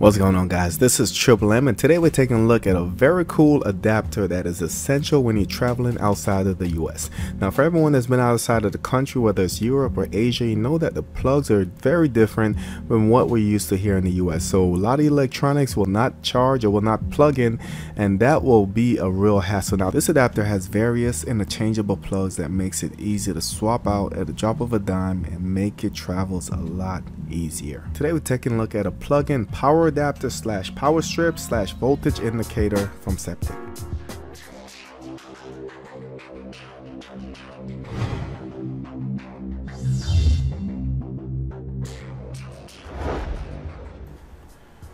What's going on, guys? This is Triple M, and today we're taking a look at a very cool adapter that is essential when you're traveling outside of the US. Now, for everyone that's been outside of the country, whether it's Europe or Asia, you know that the plugs are very different from what we're used to here in the US. So a lot of electronics will not charge or will not plug in, and that will be a real hassle. Now, this adapter has various interchangeable plugs that makes it easy to swap out at the drop of a dime and make your travels a lot easier. Today we're taking a look at a plug-in power adapter / power strip / voltage indicator from Ceptics.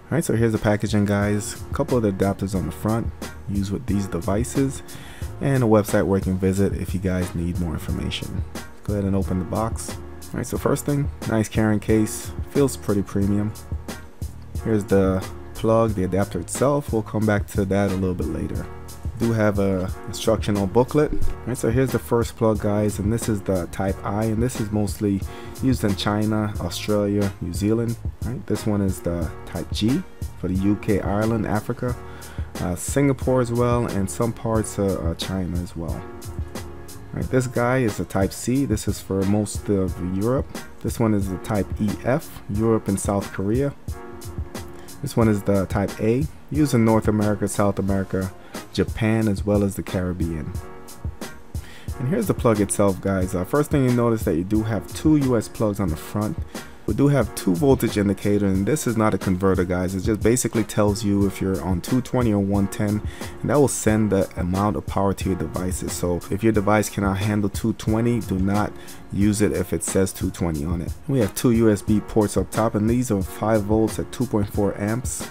Alright, so here's the packaging, guys. A couple of the adapters on the front used with these devices, and a website where you can visit if you guys need more information. Go ahead and open the box. Alright, so first thing, nice carrying case, feels pretty premium. Here's the plug, the adapter itself. We'll come back to that a little bit later. Do have a instructional booklet. Alright, so here's the first plug, guys, and this is the type I, and this is mostly used in China, Australia, New Zealand. Right, this one is the type G for the UK, Ireland, Africa, Singapore as well, and some parts of China as well. Right, this guy is a type C. This is for most of Europe. This one is the type EF, Europe and South Korea. This one is the type A, used in North America, South America, Japan, as well as the Caribbean. And here's the plug itself, guys. First thing you notice that you do have two US plugs on the front. We do have 2 voltage indicators, and this is not a converter, guys. It just basically tells you if you're on 220 or 110, and that will send the amount of power to your devices. So if your device cannot handle 220, do not use it if it says 220 on it. We have 2 USB ports up top, and these are 5 volts at 2.4 amps.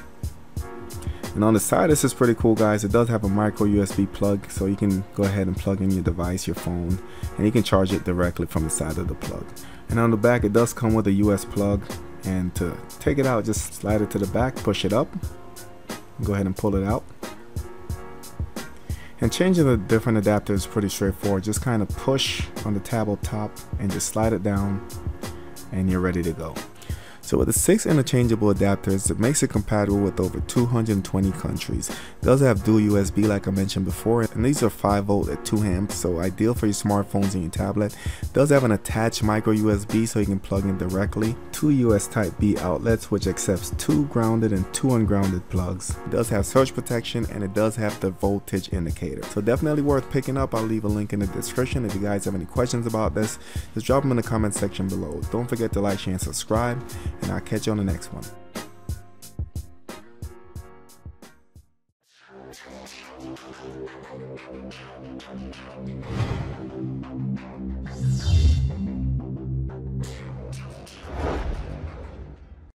And on the side, this is pretty cool, guys. It does have a micro USB plug, so you can go ahead and plug in your device, your phone, and you can charge it directly from the side of the plug. And on the back, it does come with a US plug, and to take it out, just slide it to the back, push it up, go ahead and pull it out. And changing the different adapters is pretty straightforward. Just kind of push on the tab up top and just slide it down, and you're ready to go. So with the 6 interchangeable adapters, it makes it compatible with over 220 countries. It does have dual USB, like I mentioned before, and these are 5 volt at 2 amps, so ideal for your smartphones and your tablet. It does have an attached micro USB, so you can plug in directly. 2 US type B outlets, which accepts 2 grounded and 2 ungrounded plugs. It does have surge protection, and it does have the voltage indicator. So definitely worth picking up. I'll leave a link in the description. If you guys have any questions about this, just drop them in the comment section below. Don't forget to like, share, and subscribe, and I'll catch you on the next one.